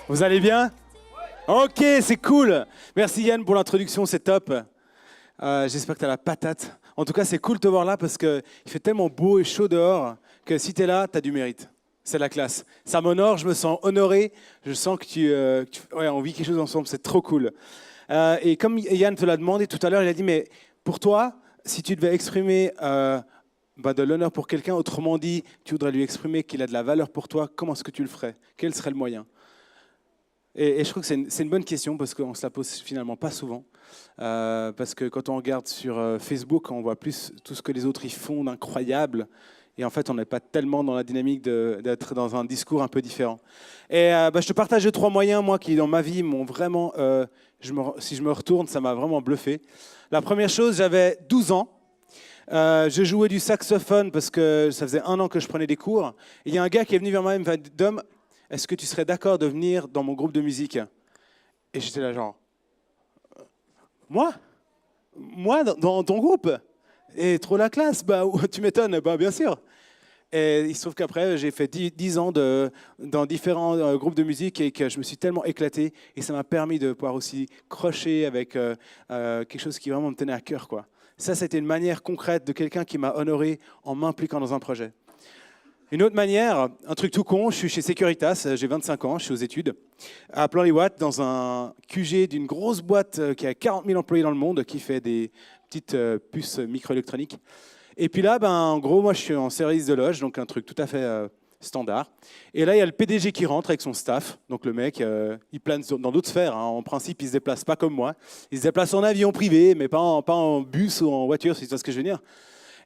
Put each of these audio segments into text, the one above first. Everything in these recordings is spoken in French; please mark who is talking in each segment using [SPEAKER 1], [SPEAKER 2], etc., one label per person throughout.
[SPEAKER 1] Vous allez bien? Ok, c'est cool. Merci Yann pour l'introduction, c'est top. J'espère que tu as la patate. En tout cas, c'est cool de te voir là parce qu'il fait tellement beau et chaud dehors que si tu es là, tu as du mérite. C'est la classe. Ça m'honore, je me sens honoré. Je sens que ouais, on vit quelque chose ensemble, c'est trop cool. Et comme Yann te l'a demandé tout à l'heure, il a dit, mais pour toi, si tu devais exprimer de l'honneur pour quelqu'un, autrement dit, tu voudrais lui exprimer qu'il a de la valeur pour toi, comment est-ce que tu le ferais? Quel serait le moyen? Et je trouve que c'est une bonne question parce qu'on ne se la pose finalement pas souvent. Parce que quand on regarde sur Facebook, on voit plus tout ce que les autres y font d'incroyable. Et en fait, on n'est pas tellement dans la dynamique d'être dans un discours un peu différent. Et je te partage les 3 moyens, moi, qui dans ma vie m'ont vraiment, si je me retourne, ça m'a vraiment bluffé. La première chose, j'avais 12 ans. Je jouais du saxophone parce que ça faisait 1 an que je prenais des cours. Et il y a un gars qui est venu vers moi et me dit, Dom, est-ce que tu serais d'accord de venir dans mon groupe de musique? Et j'étais là genre, moi? Moi dans ton groupe? Et trop la classe, bah tu m'étonnes, bah bien sûr. Et il se trouve qu'après, j'ai fait 10 ans dans différents groupes de musique et que je me suis tellement éclaté et ça m'a permis de pouvoir aussi crocher avec quelque chose qui vraiment me tenait à cœur, quoi. Ça, c'était une manière concrète de quelqu'un qui m'a honoré en m'impliquant dans un projet. Une autre manière, un truc tout con, je suis chez Securitas, j'ai 25 ans, je suis aux études, à Plan-les-Ouates, dans un QG d'une grosse boîte qui a 40 000 employés dans le monde, qui fait des petites puces microélectroniques. Et puis là, en gros, moi je suis en service de loge, donc un truc tout à fait standard. Et là, il y a le PDG qui rentre avec son staff. Donc le mec, il plane dans d'autres sphères. Hein. En principe, il ne se déplace pas comme moi. Il se déplace en avion privé, mais pas en bus ou en voiture, si tu vois ce que je veux dire.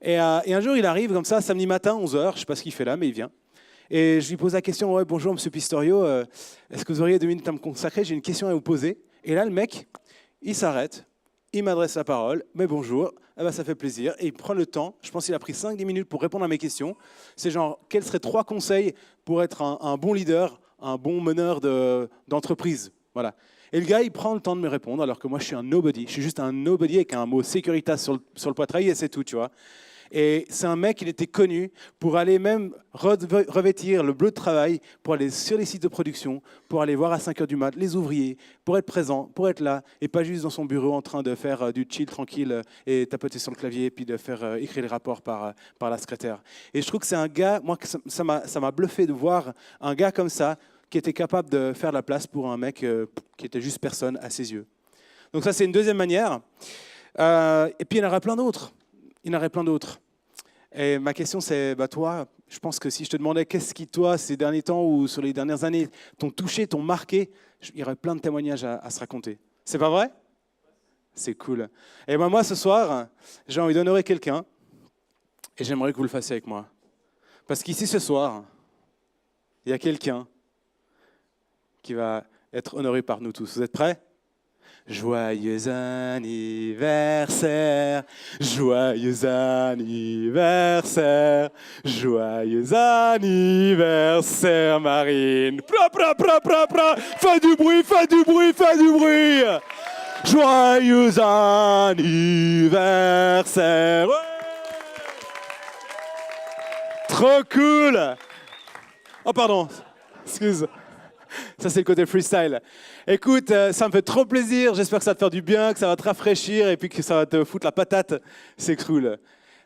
[SPEAKER 1] Et un jour, il arrive comme ça, samedi matin, 11h, je ne sais pas ce qu'il fait là, mais il vient. Et je lui pose la question, ouais, bonjour, monsieur Pistorio, est-ce que vous auriez 2 minutes à me consacrer? J'ai une question à vous poser. Et là, le mec, il s'arrête, il m'adresse la parole, mais bonjour, ah ben, ça fait plaisir. Et il prend le temps, je pense qu'il a pris 5-10 minutes pour répondre à mes questions. C'est genre, quels seraient 3 conseils pour être un bon leader, un bon meneur d'entreprise? Voilà. Et le gars, il prend le temps de me répondre, alors que moi, je suis un nobody. Je suis juste un nobody avec un mot Securitas sur le poitrail et c'est tout, tu vois. Et c'est un mec, il était connu pour aller même revêtir le bleu de travail, pour aller sur les sites de production, pour aller voir à 5h du mat les ouvriers, pour être présent, pour être là, et pas juste dans son bureau en train de faire du chill tranquille et tapoter sur le clavier, puis de faire écrire les rapports par la secrétaire. Et je trouve que c'est un gars, moi, ça m'a bluffé de voir un gars comme ça, qui était capable de faire la place pour un mec qui était juste personne à ses yeux. Donc ça, c'est une deuxième manière. Et puis il y en aurait plein d'autres. Il y en aurait plein d'autres. Et ma question, c'est, toi, je pense que si je te demandais qu'est-ce qui, toi, ces derniers temps ou sur les dernières années, t'ont touché, t'ont marqué, il y aurait plein de témoignages à se raconter. C'est pas vrai? C'est cool. Et moi, ce soir, j'ai envie d'honorer quelqu'un et j'aimerais que vous le fassiez avec moi. Parce qu'ici, ce soir, il y a quelqu'un qui va être honoré par nous tous. Vous êtes prêts? Joyeux anniversaire, joyeux anniversaire, joyeux anniversaire, Marine. Pra, pra, pra, pra, pra. Fais du bruit, fais du bruit, fais du bruit. Joyeux anniversaire. Ouais. Trop cool. Oh pardon, excuse. Ça, c'est le côté freestyle. Écoute, ça me fait trop plaisir. J'espère que ça va te faire du bien, que ça va te rafraîchir et puis que ça va te foutre la patate. C'est cool.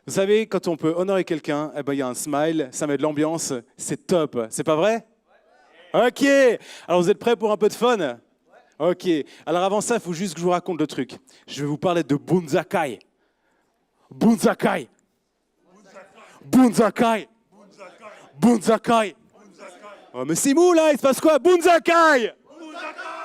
[SPEAKER 1] Vous savez, quand on peut honorer quelqu'un, il y a un smile, ça met de l'ambiance. C'est top. C'est pas vrai? Ok. Alors, vous êtes prêts pour un peu de fun? Ok. Alors, avant ça, il faut juste que je vous raconte le truc. Je vais vous parler de Bunzakai. Bunzakai. Bunzakai. Bunzakai. Oh, mais c'est mou là, il se passe quoi? Bunzakai!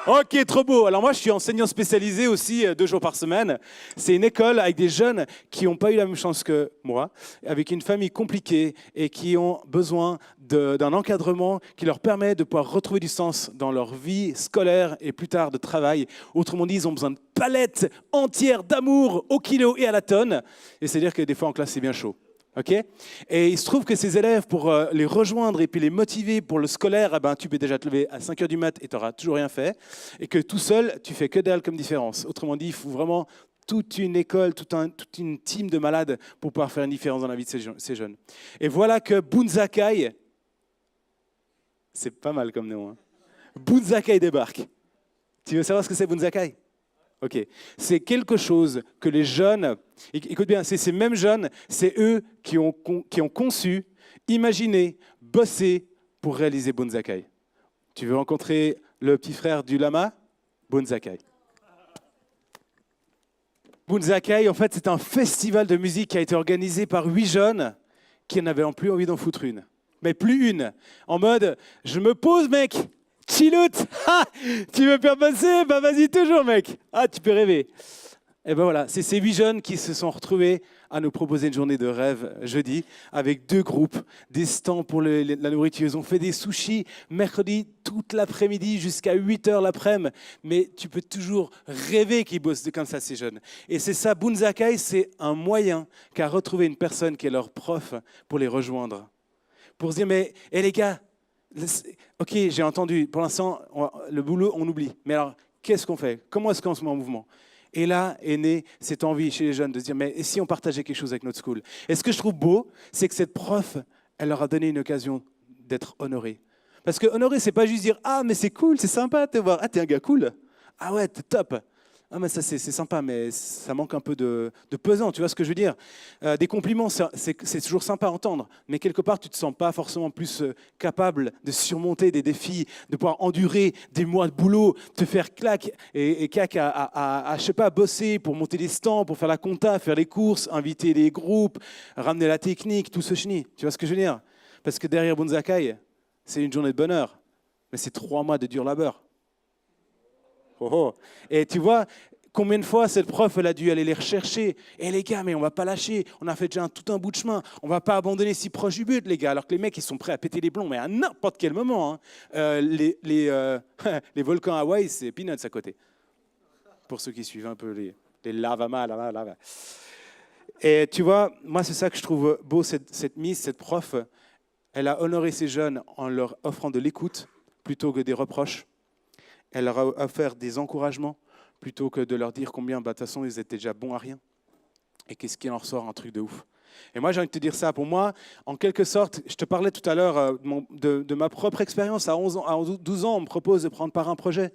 [SPEAKER 1] Ok, trop beau. Alors moi, je suis enseignant spécialisé aussi 2 jours par semaine. C'est une école avec des jeunes qui n'ont pas eu la même chance que moi, avec une famille compliquée et qui ont besoin d'un encadrement qui leur permet de pouvoir retrouver du sens dans leur vie scolaire et plus tard de travail. Autrement dit, ils ont besoin de palettes entières d'amour au kilo et à la tonne. Et c'est-à-dire que des fois en classe, c'est bien chaud. Okay, et il se trouve que ces élèves, pour les rejoindre et puis les motiver pour le scolaire, tu peux déjà te lever à 5h du mat et tu n'auras toujours rien fait. Et que tout seul, tu fais que dalle comme différence. Autrement dit, il faut vraiment toute une école, toute une team de malades pour pouvoir faire une différence dans la vie de ces jeunes. Et voilà que Bunzakai, c'est pas mal comme nom. Hein. Bunzakai débarque. Tu veux savoir ce que c'est Bunzakai? Ok. C'est quelque chose que les jeunes, écoute bien, c'est ces mêmes jeunes, c'est eux qui ont conçu, imaginé, bossé pour réaliser Bunzakai. Tu veux rencontrer le petit frère du lama? Bunzakai. Bunzakai, en fait, c'est un festival de musique qui a été organisé par 8 jeunes qui n'avaient plus envie d'en foutre une. Mais plus une. En mode, je me pose, mec, chilloute. Tu veux faire passer? Bah vas-y, toujours, mec. Ah, tu peux rêver. Et ben voilà, c'est ces 8 jeunes qui se sont retrouvés à nous proposer une journée de rêve jeudi avec 2 groupes, des stands pour la nourriture. Ils ont fait des sushis mercredi toute l'après-midi jusqu'à 8h l'après-midi. Mais tu peux toujours rêver qu'ils bossent comme ça, ces jeunes. Et c'est ça, Bunzakai, c'est un moyen qu'a retrouvé une personne qui est leur prof pour les rejoindre. Pour se dire, mais les gars, ok, j'ai entendu, pour l'instant, le boulot, on oublie. Mais alors, qu'est-ce qu'on fait? Comment est-ce qu'on se met en mouvement? Et là est née cette envie chez les jeunes de se dire, mais et si on partageait quelque chose avec notre school? Et ce que je trouve beau, c'est que cette prof, elle leur a donné une occasion d'être honorée. Parce que honorée, c'est pas juste dire, ah, mais c'est cool, c'est sympa de te voir. Ah, t'es un gars cool. Ah ouais, t'es top. Ah, mais ça, c'est sympa, mais ça manque un peu de pesant, tu vois ce que je veux dire? Des compliments, c'est toujours sympa à entendre, mais quelque part, tu ne te sens pas forcément plus capable de surmonter des défis, de pouvoir endurer des mois de boulot, te faire claque et cac je sais pas, bosser pour monter des stands, pour faire la compta, faire les courses, inviter les groupes, ramener la technique, tout ce chenille. Tu vois ce que je veux dire? Parce que derrière Bunzakai, c'est une journée de bonheur, mais c'est 3 mois de dur labeur. Oh oh. Et tu vois, combien de fois cette prof, elle a dû aller les rechercher. Et les gars, mais on ne va pas lâcher. On a fait déjà tout un bout de chemin. On ne va pas abandonner si proche du but, les gars. Alors que les mecs, ils sont prêts à péter les plombs, mais à n'importe quel moment. Hein. Les volcans Hawaï, c'est peanuts à côté. Pour ceux qui suivent un peu les lava. Et tu vois, moi, c'est ça que je trouve beau, cette miss, cette prof. Elle a honoré ces jeunes en leur offrant de l'écoute plutôt que des reproches. Elle leur a offert des encouragements plutôt que de leur dire combien, de toute façon, ils étaient déjà bons à rien. Et qu'est-ce qu'il en ressort, un truc de ouf. Et moi, j'ai envie de te dire ça. Pour moi, en quelque sorte, je te parlais tout à l'heure de ma propre expérience. À 12 ans, on me propose de prendre part à un projet.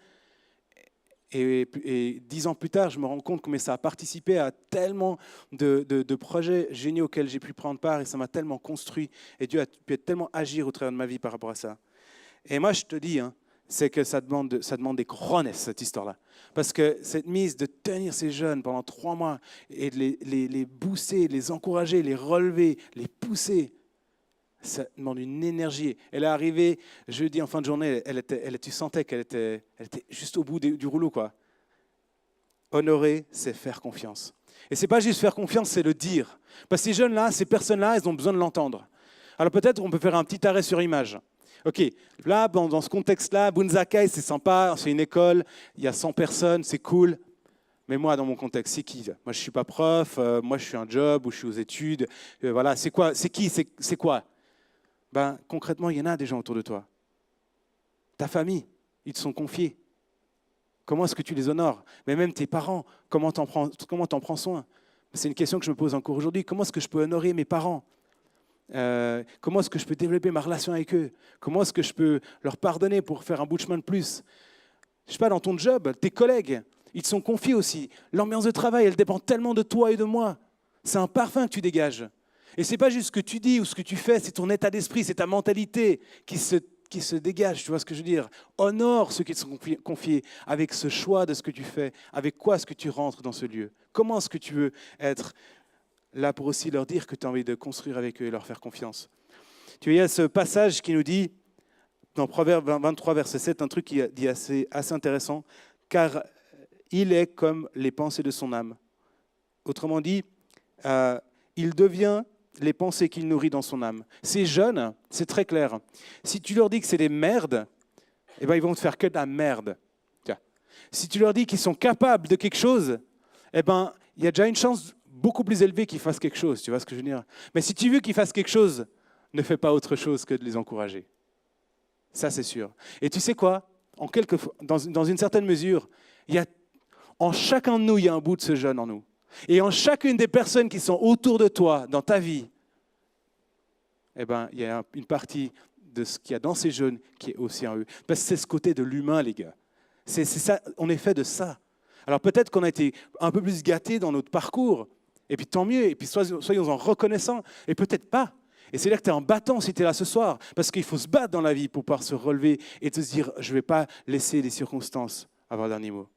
[SPEAKER 1] Et 10 ans plus tard, je me rends compte combien ça a participé à tellement de projets géniaux auxquels j'ai pu prendre part. Et ça m'a tellement construit. Et Dieu a pu tellement agir au travers de ma vie par rapport à ça. Et moi, je te dis, hein, c'est que ça demande des cojones, cette histoire-là. Parce que cette mise de tenir ces jeunes pendant 3 mois et de les booster, les encourager, les relever, les pousser, ça demande une énergie. Elle est arrivée jeudi en fin de journée, tu sentais qu'elle était juste au bout du rouleau, quoi. Honorer, c'est faire confiance. Et ce n'est pas juste faire confiance, c'est le dire. Parce que ces jeunes-là, ces personnes-là, elles ont besoin de l'entendre. Alors peut-être on peut faire un petit arrêt sur image. Ok, là, dans ce contexte-là, Bunzakai, c'est sympa, c'est une école, il y a 100 personnes, c'est cool. Mais moi, dans mon contexte, c'est qui? Moi, je ne suis pas prof, moi, je suis un job ou je suis aux études. Voilà, c'est quoi? C'est qui? C'est quoi? Ben, concrètement, il y en a des gens autour de toi. Ta famille, ils te sont confiés. Comment est-ce que tu les honores? Mais même tes parents, comment t'en prends soin? C'est une question que je me pose encore aujourd'hui. Comment est-ce que je peux honorer mes parents? Comment est-ce que je peux développer ma relation avec eux? Comment est-ce que je peux leur pardonner pour faire un bout de chemin de plus? Je ne sais pas, dans ton job, tes collègues, ils te sont confiés aussi. L'ambiance de travail, elle dépend tellement de toi et de moi. C'est un parfum que tu dégages. Et ce n'est pas juste ce que tu dis ou ce que tu fais, c'est ton état d'esprit, c'est ta mentalité qui se dégage, tu vois ce que je veux dire? Honore ceux qui te sont confiés avec ce choix de ce que tu fais, avec quoi est-ce que tu rentres dans ce lieu? Comment est-ce que tu veux être là pour aussi leur dire que tu as envie de construire avec eux et leur faire confiance. Tu vois, il y a ce passage qui nous dit, dans Proverbe 23, verset 7, un truc qui dit assez intéressant, car il est comme les pensées de son âme. Autrement dit, il devient les pensées qu'il nourrit dans son âme. Ces jeunes, c'est très clair. Si tu leur dis que c'est des merdes, eh ben, ils vont te faire que de la merde. Tiens. Si tu leur dis qu'ils sont capables de quelque chose, eh ben, il y a déjà une chance beaucoup plus élevée qu'ils fassent quelque chose. Tu vois ce que je veux dire? Mais si tu veux qu'ils fassent quelque chose, ne fais pas autre chose que de les encourager. Ça, c'est sûr. Et tu sais quoi? Dans une certaine mesure, en chacun de nous, il y a un bout de ce jeune en nous. Et en chacune des personnes qui sont autour de toi, dans ta vie, eh ben, il y a une partie de ce qu'il y a dans ces jeunes qui est aussi en eux. Parce que c'est ce côté de l'humain, les gars. C'est ça, on est fait de ça. Alors peut-être qu'on a été un peu plus gâtés dans notre parcours, et puis tant mieux, et puis soyons-en reconnaissants, et peut-être pas. Et c'est là que tu es en battant si tu es là ce soir, parce qu'il faut se battre dans la vie pour pouvoir se relever et te dire, je ne vais pas laisser les circonstances avoir le dernier mot.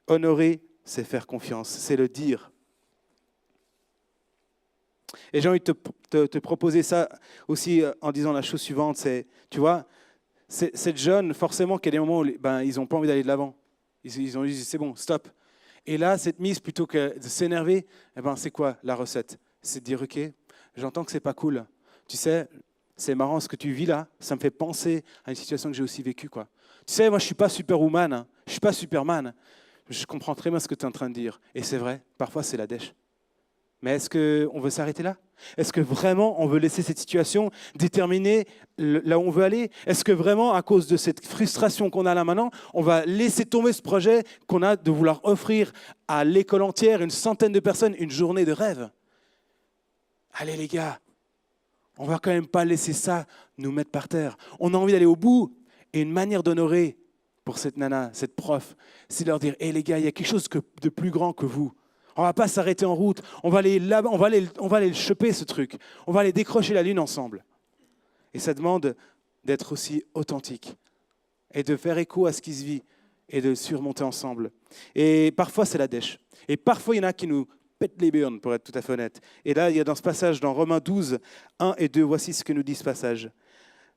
[SPEAKER 1] Honorer, c'est faire confiance, c'est le dire. Et j'ai envie de te proposer ça aussi en disant la chose suivante, c'est, tu vois, cette jeune, forcément qu'il y a des moments où ils n'ont pas envie d'aller de l'avant. Ils ont dit, c'est bon, stop. Et là, cette mise, plutôt que de s'énerver, c'est quoi la recette? C'est de dire, OK, j'entends que c'est pas cool. Tu sais, c'est marrant ce que tu vis là, ça me fait penser à une situation que j'ai aussi vécue, quoi. Tu sais, moi, je ne suis pas superwoman, hein. Je ne suis pas Superman. Je comprends très bien ce que tu es en train de dire. Et c'est vrai, parfois, c'est la dèche. Mais est-ce qu'on veut s'arrêter là? Est-ce que vraiment on veut laisser cette situation déterminer là où on veut aller? Est-ce que vraiment, à cause de cette frustration qu'on a là maintenant, on va laisser tomber ce projet qu'on a de vouloir offrir à l'école entière, une centaine de personnes, une journée de rêve? Allez les gars, on ne va quand même pas laisser ça nous mettre par terre. On a envie d'aller au bout. Et une manière d'honorer pour cette nana, cette prof, c'est de leur dire, hé les gars, il y a quelque chose de plus grand que vous. On ne va pas s'arrêter en route. On va aller là-bas, on va aller le choper, ce truc. On va aller décrocher la lune ensemble. Et ça demande d'être aussi authentique et de faire écho à ce qui se vit et de surmonter ensemble. Et parfois, c'est la dèche. Et parfois, il y en a qui nous pètent les burnes, pour être tout à fait honnête. Et là, il y a dans ce passage, dans Romains 12, 1 et 2, voici ce que nous dit ce passage.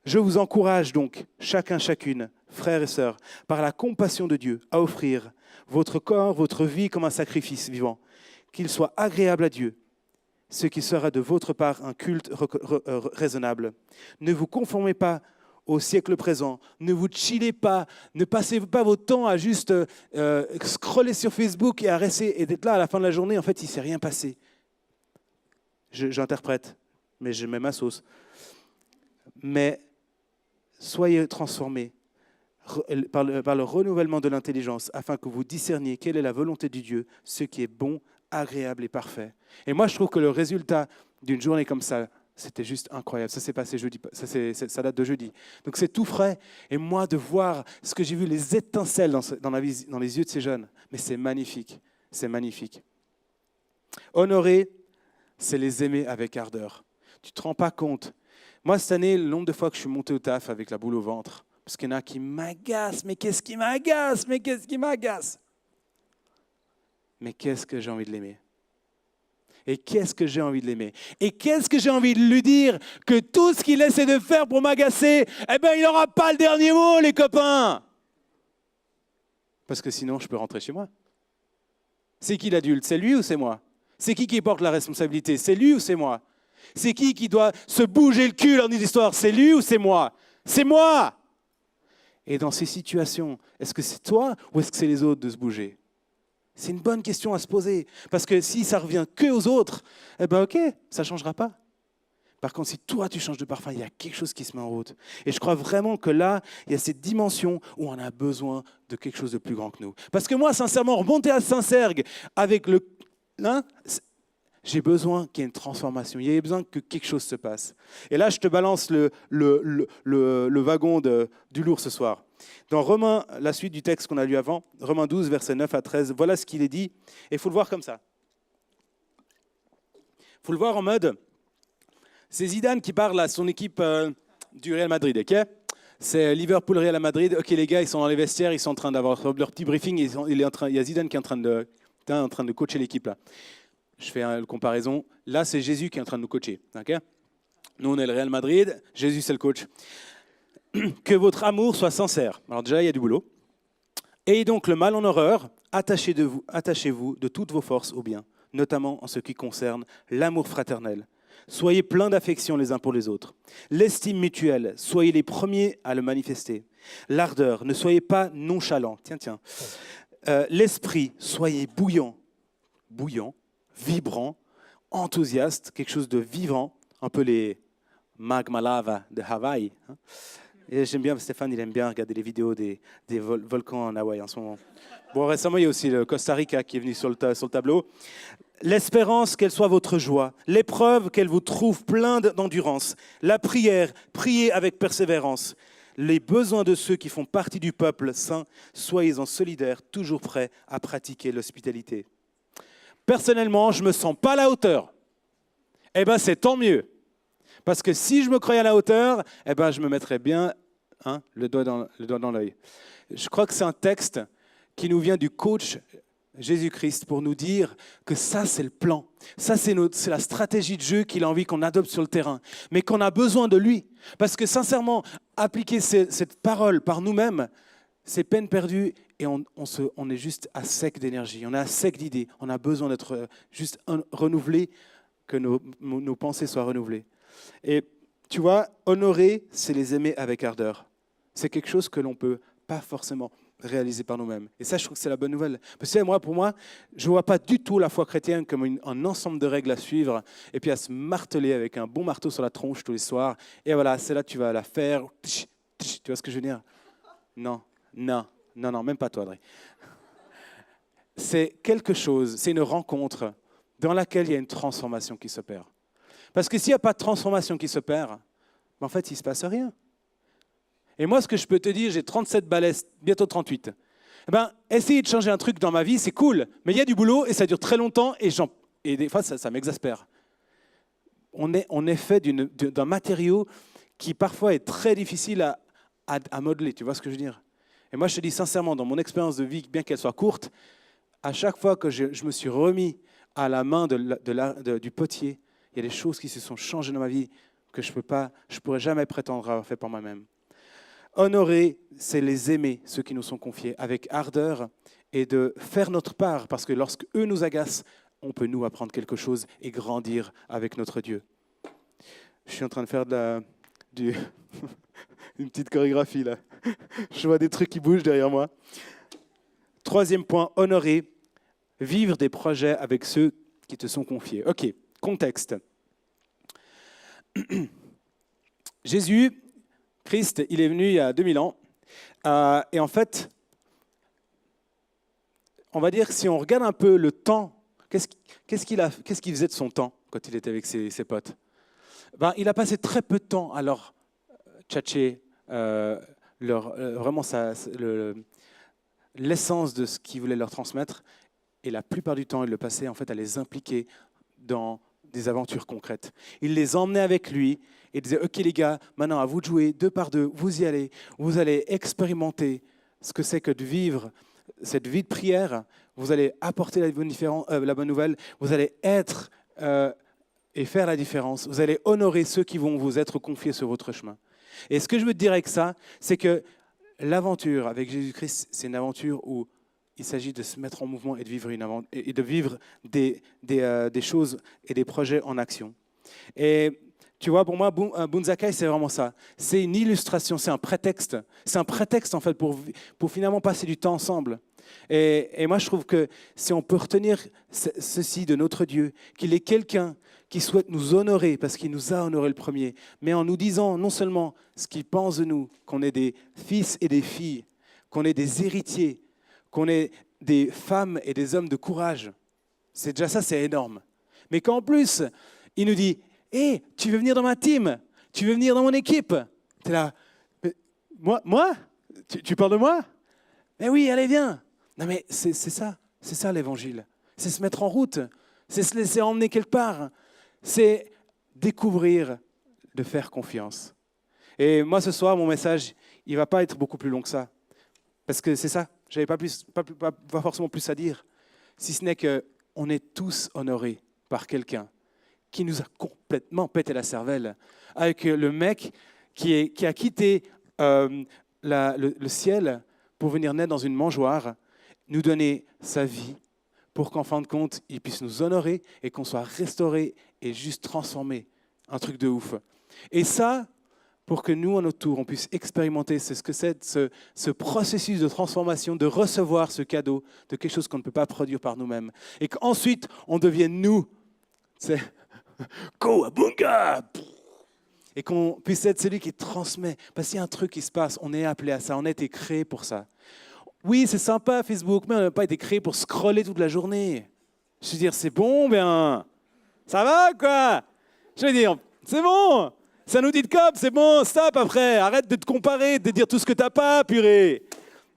[SPEAKER 1] Je vous encourage donc, chacune, frères et sœurs, par la compassion de Dieu, à offrir votre corps, votre vie comme un sacrifice vivant, qu'il soit agréable à Dieu, ce qui sera de votre part un culte raisonnable. Ne vous conformez pas au siècle présent, ne vous chillez pas, ne passez pas votre temps à juste scroller sur Facebook et à rester et d'être là à la fin de la journée, en fait, il ne s'est rien passé. J'interprète, mais je mets ma sauce. Mais soyez transformés par le renouvellement de l'intelligence afin que vous discerniez quelle est la volonté de Dieu, ce qui est bon, agréable et parfait. Et moi, je trouve que le résultat d'une journée comme ça, c'était juste incroyable. Ça s'est passé jeudi, ça date de jeudi. Donc c'est tout frais. Et moi, de voir ce que j'ai vu, les étincelles dans les yeux de ces jeunes, mais c'est magnifique. C'est magnifique. Honorer, c'est les aimer avec ardeur. Tu ne te rends pas compte. Moi, cette année, le nombre de fois que je suis monté au taf avec la boule au ventre, parce qu'il y en a qui m'agacent, mais qu'est-ce qui m'agace, mais qu'est-ce qui m'agace? Mais qu'est-ce que j'ai envie de l'aimer? Et qu'est-ce que j'ai envie de l'aimer? Et qu'est-ce que j'ai envie de lui dire? Que tout ce qu'il essaie de faire pour m'agacer, il n'aura pas le dernier mot, les copains! Parce que sinon, je peux rentrer chez moi. C'est qui l'adulte? C'est lui ou c'est moi? C'est qui porte la responsabilité? C'est lui ou c'est moi? C'est qui doit se bouger le cul dans une histoire? C'est lui ou c'est moi? C'est moi! Et dans ces situations, est-ce que c'est toi ou est-ce que c'est les autres de se bouger? C'est une bonne question à se poser. Parce que si ça revient que aux autres, ok, ça ne changera pas. Par contre, si toi, tu changes de parfum, il y a quelque chose qui se met en route. Et je crois vraiment que là, il y a cette dimension où on a besoin de quelque chose de plus grand que nous. Parce que moi, sincèrement, remonter à Saint-Sergue avec le... j'ai besoin qu'il y ait une transformation. Il y a besoin que quelque chose se passe. Et là, je te balance le wagon du lourd ce soir. Dans Romains, la suite du texte qu'on a lu avant, Romains 12, versets 9 à 13, voilà ce qu'il est dit. Et il faut le voir comme ça. Il faut le voir en mode, c'est Zidane qui parle à son équipe du Real Madrid, ok? C'est Liverpool, Real Madrid. Ok, les gars, ils sont dans les vestiaires, ils sont en train d'avoir leur petit briefing. Il y a Zidane qui est en train de coacher l'équipe là. Je fais une comparaison. Là, c'est Jésus qui est en train de nous coacher. Okay? Nous, on est le Real Madrid. Jésus, c'est le coach. Que votre amour soit sincère. Alors déjà, il y a du boulot. Ayez donc le mal en horreur. Attachez-vous de toutes vos forces au bien, notamment en ce qui concerne l'amour fraternel. Soyez pleins d'affection les uns pour les autres. L'estime mutuelle, soyez les premiers à le manifester. L'ardeur, ne soyez pas nonchalants. Tiens. L'esprit, soyez bouillant, vibrant, enthousiaste, quelque chose de vivant, un peu les magma lava de Hawaï. Et j'aime bien, Stéphane, il aime bien regarder les vidéos des volcans en Hawaï en ce moment. Bon, récemment, il y a aussi le Costa Rica qui est venu sur le tableau. L'espérance, qu'elle soit votre joie. L'épreuve, qu'elle vous trouve plein d'endurance. La prière, priez avec persévérance. Les besoins de ceux qui font partie du peuple saint, soyez-en solidaires, toujours prêts à pratiquer l'hospitalité. Personnellement, je ne me sens pas à la hauteur. Eh bien, c'est tant mieux. Parce que si je me croyais à la hauteur, eh ben, je me mettrais bien le doigt dans l'œil. Je crois que c'est un texte qui nous vient du coach Jésus-Christ pour nous dire que ça, c'est le plan. Ça, c'est la stratégie de jeu qu'il a envie qu'on adopte sur le terrain. Mais qu'on a besoin de lui. Parce que sincèrement, appliquer cette parole par nous-mêmes, c'est peine perdue et on est juste à sec d'énergie. On est à sec d'idées. On a besoin d'être juste renouvelé, que nos pensées soient renouvelées. Et tu vois, honorer, c'est les aimer avec ardeur. C'est quelque chose que l'on ne peut pas forcément réaliser par nous-mêmes. Et ça, je trouve que c'est la bonne nouvelle. Parce que pour moi, je ne vois pas du tout la foi chrétienne comme un ensemble de règles à suivre et puis à se marteler avec un bon marteau sur la tronche tous les soirs. Et voilà, c'est là que tu vas la faire. Tu vois ce que je veux dire? Non, même pas toi, André. C'est quelque chose, c'est une rencontre dans laquelle il y a une transformation qui s'opère. Parce que s'il n'y a pas de transformation qui s'opère, en fait, il ne se passe rien. Et moi, ce que je peux te dire, j'ai 37 balais, bientôt 38. Essayer de changer un truc dans ma vie, c'est cool, mais il y a du boulot et ça dure très longtemps et des fois, ça m'exaspère. On est fait d'un matériau qui parfois est très difficile à modeler, tu vois ce que je veux dire? Et moi, je te dis sincèrement, dans mon expérience de vie, bien qu'elle soit courte, à chaque fois que je me suis remis à la main du potier, il y a des choses qui se sont changées dans ma vie que je ne pourrais jamais prétendre avoir fait par moi-même. Honorer, c'est les aimer, ceux qui nous sont confiés, avec ardeur et de faire notre part, parce que lorsque eux nous agacent, on peut nous apprendre quelque chose et grandir avec notre Dieu. Je suis en train de faire une petite chorégraphie là. Je vois des trucs qui bougent derrière moi. Troisième point, honorer, vivre des projets avec ceux qui te sont confiés. Ok, contexte. Jésus, Christ, il est venu il y a 2000 ans. Et en fait, on va dire que si on regarde un peu le temps, qu'est-ce qu'il faisait de son temps quand il était avec ses potes? Il a passé très peu de temps à leur tchatcher, vraiment l'essence de ce qu'il voulait leur transmettre. Et la plupart du temps, il le passait en fait à les impliquer dans des aventures concrètes. Il les emmenait avec lui et disait « Ok les gars, maintenant à vous de jouer 2 par 2, vous y allez, vous allez expérimenter ce que c'est que de vivre cette vie de prière, vous allez apporter la bonne nouvelle, vous allez être et faire la différence, vous allez honorer ceux qui vont vous être confiés sur votre chemin. » Et ce que je veux te dire avec ça, c'est que l'aventure avec Jésus-Christ, c'est une aventure où il s'agit de se mettre en mouvement et de vivre des choses et des projets en action. Et tu vois, pour moi, Bunzakai, c'est vraiment ça. C'est une illustration, c'est un prétexte. C'est un prétexte, en fait, pour finalement passer du temps ensemble. Et moi, je trouve que si on peut retenir ceci de notre Dieu, qu'il est quelqu'un qui souhaite nous honorer, parce qu'il nous a honoré le premier, mais en nous disant non seulement ce qu'il pense de nous, qu'on est des fils et des filles, qu'on est des héritiers, qu'on est des femmes et des hommes de courage. C'est déjà ça, c'est énorme. Mais qu'en plus, il nous dit « Hé, tu veux venir dans ma team? Tu veux venir dans mon équipe ?» Tu es là « Moi tu parles de moi? Mais oui, allez, viens !» Non mais c'est ça l'évangile. C'est se mettre en route, c'est se laisser emmener quelque part. C'est découvrir, de faire confiance. Et moi, ce soir, mon message, il ne va pas être beaucoup plus long que ça. Parce que c'est ça. Je n'avais pas forcément plus à dire, si ce n'est qu'on est tous honorés par quelqu'un qui nous a complètement pété la cervelle, avec le mec qui a quitté le ciel pour venir naître dans une mangeoire, nous donner sa vie pour qu'en fin de compte, il puisse nous honorer et qu'on soit restauré et juste transformé. Un truc de ouf. Et ça, pour que nous, à notre tour, on puisse expérimenter ce que c'est ce processus de transformation, de recevoir ce cadeau de quelque chose qu'on ne peut pas produire par nous-mêmes. Et qu'ensuite, on devienne nous. C'est Kowabunga! Et qu'on puisse être celui qui transmet. Parce qu'il y a un truc qui se passe, on est appelé à ça, on a été créé pour ça. Oui, c'est sympa Facebook, mais on n'a pas été créé pour scroller toute la journée. Je veux dire, c'est bon, bien. Ça va, quoi? Je veux dire, c'est bon. C'est un outil de com, c'est bon, stop après. Arrête de te comparer, de dire tout ce que t'as pas, purée.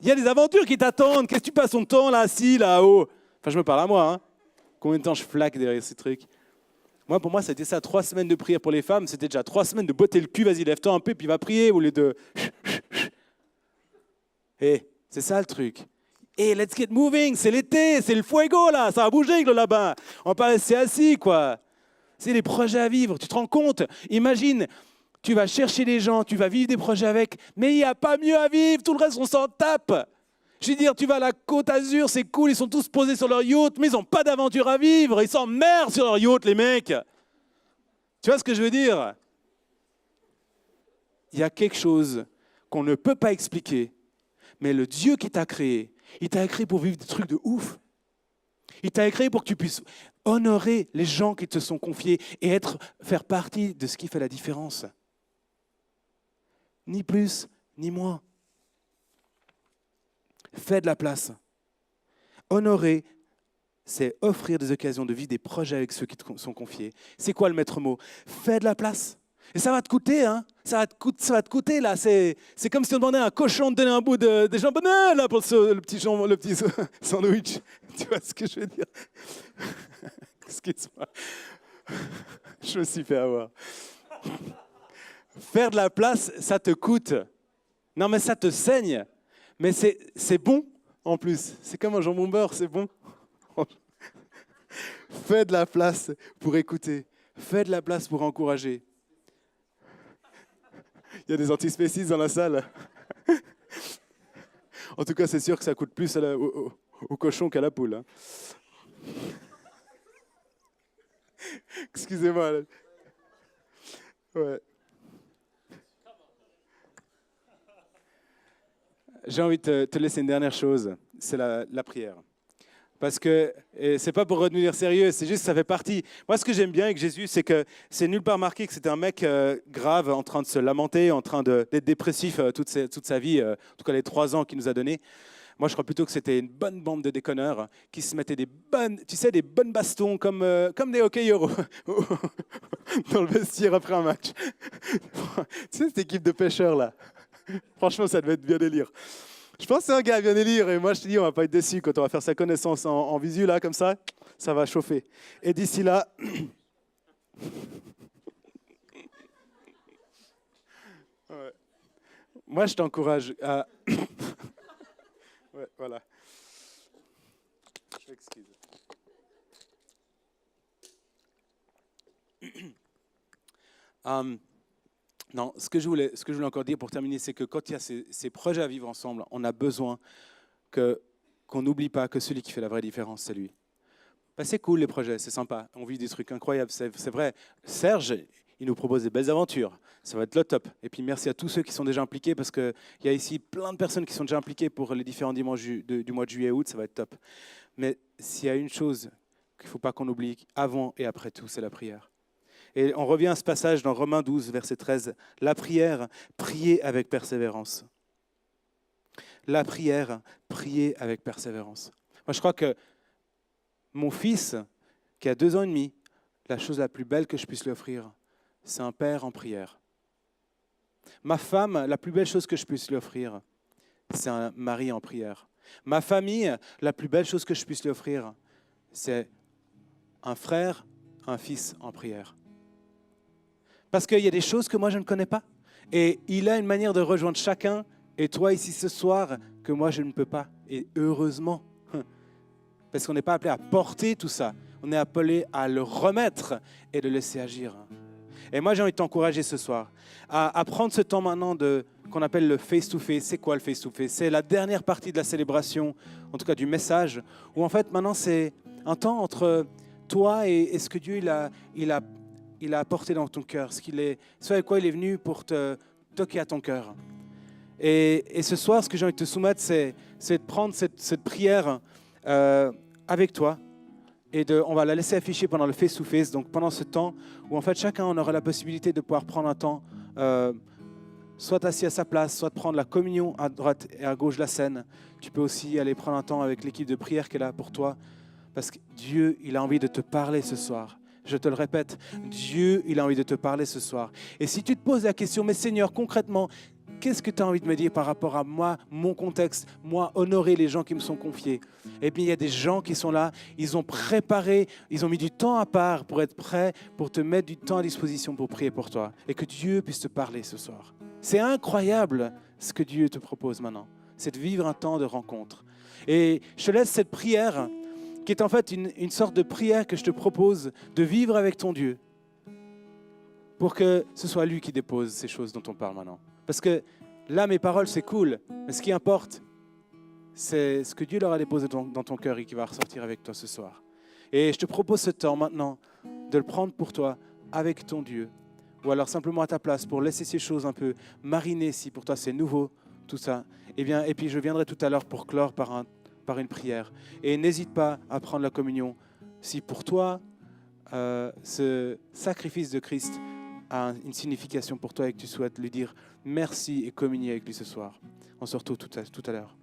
[SPEAKER 1] Il y a des aventures qui t'attendent. Qu'est-ce que tu passes ton temps là, assis, là-haut? Enfin, je me parle à moi, hein. Combien de temps je flaque derrière ces trucs? Moi, pour moi, c'était ça, 3 semaines de prière pour les femmes. C'était déjà 3 semaines de botter le cul. Vas-y, lève-toi un peu, puis va prier au lieu de... Et c'est ça le truc. Et let's get moving, c'est l'été, c'est le fuego là, ça va bouger là-bas. On va pas rester assis, quoi. C'est des projets à vivre, tu te rends compte? Imagine, tu vas chercher des gens, tu vas vivre des projets avec, mais il n'y a pas mieux à vivre, tout le reste on s'en tape. Je veux dire, tu vas à la Côte d'Azur, c'est cool, ils sont tous posés sur leur yacht, mais ils n'ont pas d'aventure à vivre, ils s'emmerdent sur leur yacht, les mecs. Tu vois ce que je veux dire? Il y a quelque chose qu'on ne peut pas expliquer, mais le Dieu qui t'a créé, il t'a créé pour vivre des trucs de ouf. Il t'a créé pour que tu puisses honorer les gens qui te sont confiés et faire partie de ce qui fait la différence. Ni plus, ni moins. Fais de la place. Honorer, c'est offrir des occasions de vivre des projets avec ceux qui te sont confiés. C'est quoi le maître mot? Fais de la place. Et ça va te coûter, hein? Ça va te coûter, là. C'est comme si on demandait à un cochon de donner un bout de jambonneau, là, pour le petit sandwich. Tu vois ce que je veux dire? Excuse-moi. Je me suis fait avoir. Faire de la place, ça te coûte. Non, mais ça te saigne. Mais c'est bon, en plus. C'est comme un jambon beurre, c'est bon. Fais de la place pour écouter. Fais de la place pour encourager. Il y a des antispécistes dans la salle. En tout cas, c'est sûr que ça coûte plus au cochon qu'à la poule. Hein. Excusez-moi. Là. Ouais. J'ai envie de te laisser une dernière chose, c'est la prière. Parce que c'est pas pour redevenir sérieux, c'est juste que ça fait partie. Moi, ce que j'aime bien avec Jésus, c'est que c'est nulle part marqué que c'était un mec grave, en train de se lamenter, en train d'être dépressif toute sa vie, en tout cas les 3 ans qu'il nous a donnés. Moi, je crois plutôt que c'était une bonne bande de déconneurs qui se mettaient des bonnes bastons comme des hockeyeurs dans le vestiaire après un match. Tu sais, cette équipe de pêcheurs là. Franchement, ça devait être bien délire. Je pense que c'est un gars bien délire et moi je te dis, on va pas être déçus quand on va faire sa connaissance en visu là comme ça va chauffer. Et d'ici là, ouais. Moi je t'encourage à, ouais, voilà. Je m'excuse. Non, ce que je voulais encore dire pour terminer, c'est que quand il y a ces projets à vivre ensemble, on a besoin qu'on n'oublie pas que celui qui fait la vraie différence, c'est lui. Ben, c'est cool les projets, c'est sympa, on vit des trucs incroyables, c'est vrai. Serge, il nous propose des belles aventures, ça va être le top. Et puis merci à tous ceux qui sont déjà impliqués, parce qu'il y a ici plein de personnes qui sont déjà impliquées pour les différents dimanches du mois de juillet et août, ça va être top. Mais s'il y a une chose qu'il ne faut pas qu'on oublie avant et après tout, c'est la prière. Et on revient à ce passage dans Romains 12, verset 13. La prière, priez avec persévérance. La prière, priez avec persévérance. Moi, je crois que mon fils, qui a 2 ans et demi, la chose la plus belle que je puisse lui offrir, c'est un père en prière. Ma femme, la plus belle chose que je puisse lui offrir, c'est un mari en prière. Ma famille, la plus belle chose que je puisse lui offrir, c'est un frère, un fils en prière. Parce qu'il y a des choses que moi je ne connais pas. Et il a une manière de rejoindre chacun, et toi ici ce soir, que moi je ne peux pas. Et heureusement. Parce qu'on n'est pas appelé à porter tout ça. On est appelé à le remettre et de le laisser agir. Et moi j'ai envie de t'encourager ce soir à prendre ce temps maintenant qu'on appelle le face-to-face. C'est quoi le face-to-face? C'est la dernière partie de la célébration, en tout cas du message, où en fait maintenant c'est un temps entre toi et ce que Dieu il a apporté dans ton cœur, ce avec quoi il est venu pour te toquer à ton cœur. Et ce soir, ce que j'ai envie de te soumettre, c'est de prendre cette prière avec toi et on va la laisser afficher pendant le face-to-face, donc pendant ce temps où en fait chacun on aura la possibilité de pouvoir prendre un temps, soit assis à sa place, soit de prendre la communion à droite et à gauche de la scène. Tu peux aussi aller prendre un temps avec l'équipe de prière qui est là pour toi, Parce que Dieu, il a envie de te parler ce soir. Je te le répète, Dieu, il a envie de te parler ce soir. Et si tu te poses la question, mais Seigneur, concrètement, qu'est-ce que tu as envie de me dire par rapport à moi, mon contexte, moi, honorer les gens qui me sont confiés? Eh bien, il y a des gens qui sont là, ils ont préparé, ils ont mis du temps à part pour être prêts, pour te mettre du temps à disposition pour prier pour toi. Et que Dieu puisse te parler ce soir. C'est incroyable ce que Dieu te propose maintenant. C'est de vivre un temps de rencontre. Et je te laisse cette prière, qui est en fait une sorte de prière que je te propose de vivre avec ton Dieu, pour que ce soit lui qui dépose ces choses dont on parle maintenant. Parce que là, mes paroles, c'est cool, mais ce qui importe, c'est ce que Dieu leur a déposé dans ton cœur et qui va ressortir avec toi ce soir. Et je te propose ce temps maintenant de le prendre pour toi avec ton Dieu, ou alors simplement à ta place pour laisser ces choses un peu mariner si pour toi c'est nouveau, tout ça. Et puis je viendrai tout à l'heure pour clore par une prière. Et n'hésite pas à prendre la communion si pour toi, ce sacrifice de Christ a une signification pour toi et que tu souhaites lui dire merci et communier avec lui ce soir. On se retrouve tout à l'heure.